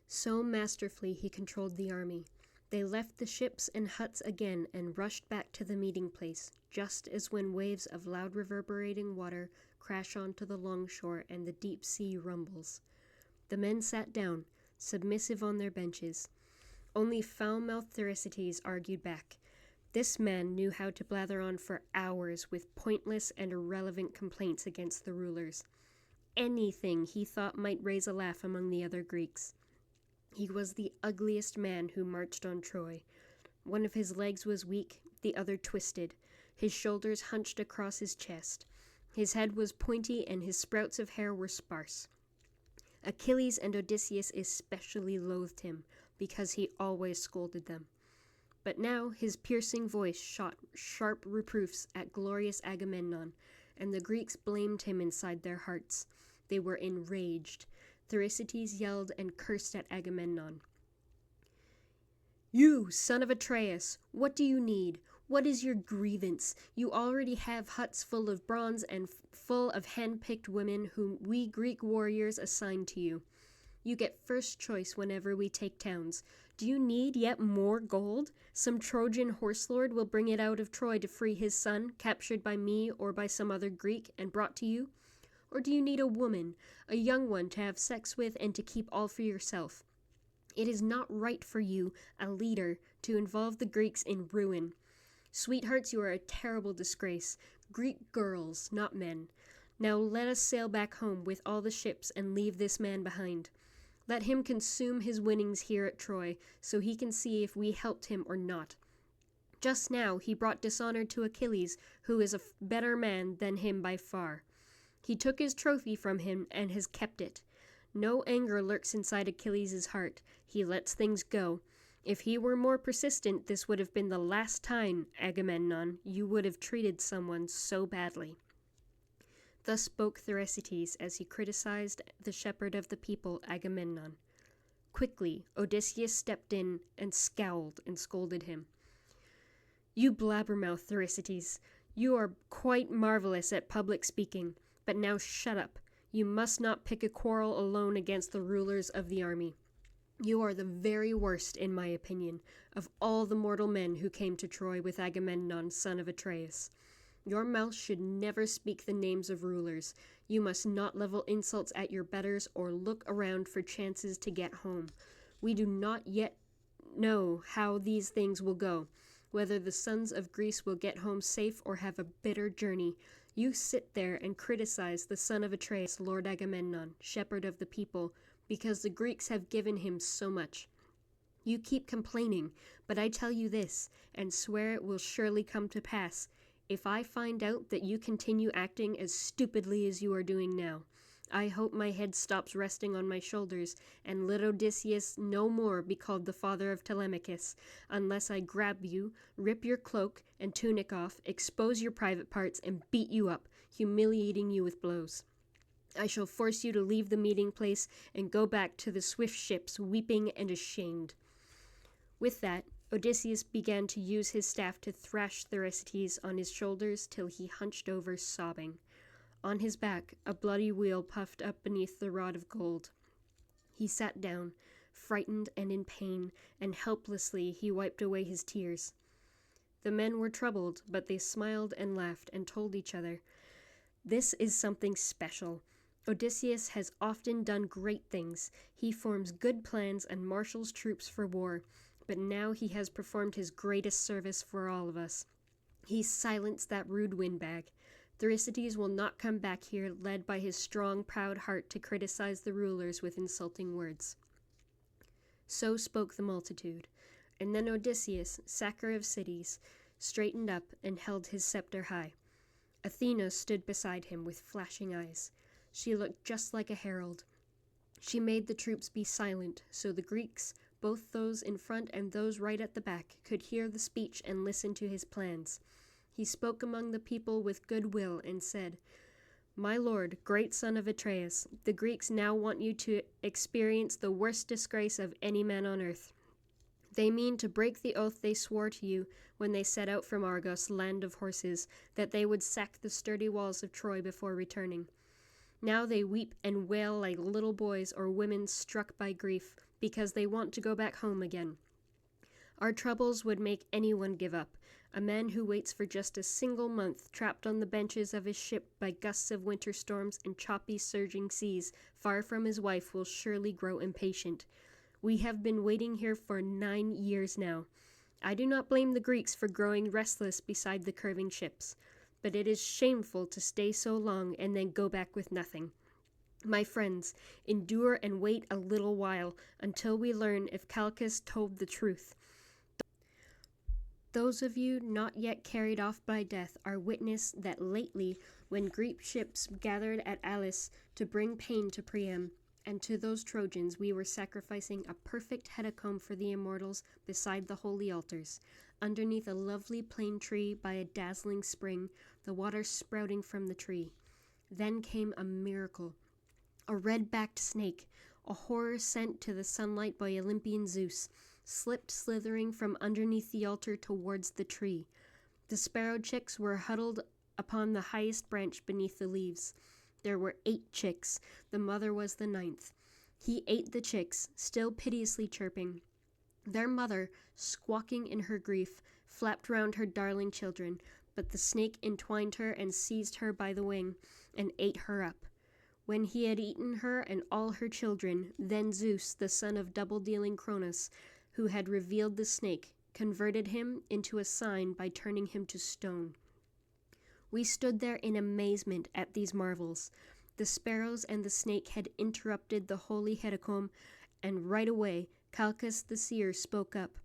So masterfully he controlled the army. They left the ships and huts again and rushed back to the meeting place, just as when waves of loud reverberating water crash onto the longshore and the deep sea rumbles. The men sat down, submissive on their benches. Only foul-mouthed Thersites argued back. This man knew how to blather on for hours with pointless and irrelevant complaints against the rulers. Anything he thought might raise a laugh among the other Greeks. He was the ugliest man who marched on Troy. One of his legs was weak, the other twisted. His shoulders hunched across his chest. His head was pointy and his sprouts of hair were sparse. Achilles and Odysseus especially loathed him, because he always scolded them. But now his piercing voice shot sharp reproofs at glorious Agamemnon, and the Greeks blamed him inside their hearts. They were enraged. Thersites yelled and cursed at Agamemnon. "You, son of Atreus, what do you need? What is your grievance? You already have huts full of bronze and full of hand-picked women whom we Greek warriors assign to you. You get first choice whenever we take towns. Do you need yet more gold? Some Trojan horse lord will bring it out of Troy to free his son, captured by me or by some other Greek, and brought to you? Or do you need a woman, a young one to have sex with and to keep all for yourself? It is not right for you, a leader, to involve the Greeks in ruin. Sweethearts, you are a terrible disgrace. Greek girls, not men. Now let us sail back home with all the ships and leave this man behind. Let him consume his winnings here at Troy, so he can see if we helped him or not. Just now he brought dishonor to Achilles, who is a better man than him by far. He took his trophy from him and has kept it. No anger lurks inside Achilles' heart. He lets things go. If he were more persistent, this would have been the last time, Agamemnon, you would have treated someone so badly." Thus spoke Thersites as he criticized the shepherd of the people, Agamemnon. Quickly, Odysseus stepped in and scowled and scolded him. "You blabbermouth, Thersites, you are quite marvelous at public speaking, but now shut up. You must not pick a quarrel alone against the rulers of the army. You are the very worst, in my opinion, of all the mortal men who came to Troy with Agamemnon, son of Atreus. Your mouth should never speak the names of rulers. You must not level insults at your betters or look around for chances to get home. We do not yet know how these things will go, whether the sons of Greece will get home safe or have a bitter journey. You sit there and criticize the son of Atreus, Lord Agamemnon, shepherd of the people, because the Greeks have given him so much. You keep complaining, but I tell you this, and swear it will surely come to pass. If I find out that you continue acting as stupidly as you are doing now, I hope my head stops resting on my shoulders, and let Odysseus no more be called the father of Telemachus, unless I grab you, rip your cloak and tunic off, expose your private parts, and beat you up, humiliating you with blows. I shall force you to leave the meeting place and go back to the swift ships, weeping and ashamed." With that, Odysseus began to use his staff to thrash Thersites on his shoulders till he hunched over, sobbing. On his back, a bloody wheal puffed up beneath the rod of gold. He sat down, frightened and in pain, and helplessly he wiped away his tears. The men were troubled, but they smiled and laughed and told each other, "This is something special. Odysseus has often done great things. He forms good plans and marshals troops for war, but now he has performed his greatest service for all of us. He silenced that rude windbag. Thersites will not come back here led by his strong, proud heart to criticize the rulers with insulting words." So spoke the multitude, and then Odysseus, sacker of cities, straightened up and held his scepter high. Athena stood beside him with flashing eyes. She looked just like a herald. She made the troops be silent, so the Greeks, both those in front and those right at the back, could hear the speech and listen to his plans. He spoke among the people with good will and said, "My lord, great son of Atreus, the Greeks now want you to experience the worst disgrace of any man on earth. They mean to break the oath they swore to you when they set out from Argos, land of horses, that they would sack the sturdy walls of Troy before returning. Now they weep and wail like little boys or women struck by grief because they want to go back home again. Our troubles would make anyone give up. A man who waits for just a single month, trapped on the benches of his ship by gusts of winter storms and choppy surging seas, far from his wife, will surely grow impatient. We have been waiting here for 9 years now. I do not blame the Greeks for growing restless beside the curving ships, but it is shameful to stay so long and then go back with nothing. My friends, endure and wait a little while until we learn if Calchas told the truth. Those of you not yet carried off by death are witness that lately, when Greek ships gathered at Alis to bring pain to Priam, and to those Trojans we were sacrificing a perfect hecatomb for the immortals beside the holy altars, underneath a lovely plane tree by a dazzling spring, the water sprouting from the tree. Then came a miracle. A red-backed snake, a horror sent to the sunlight by Olympian Zeus, slipped slithering from underneath the altar towards the tree. The sparrow chicks were huddled upon the highest branch beneath the leaves. There were 8 chicks. The mother was the 9th. He ate the chicks, still piteously chirping. Their mother, squawking in her grief, flapped round her darling children, but the snake entwined her and seized her by the wing, and ate her up. When he had eaten her and all her children, then Zeus, the son of double-dealing Cronus, who had revealed the snake, converted him into a sign by turning him to stone. We stood there in amazement at these marvels. The sparrows and the snake had interrupted the holy hecatomb, and right away Calchas the seer spoke up.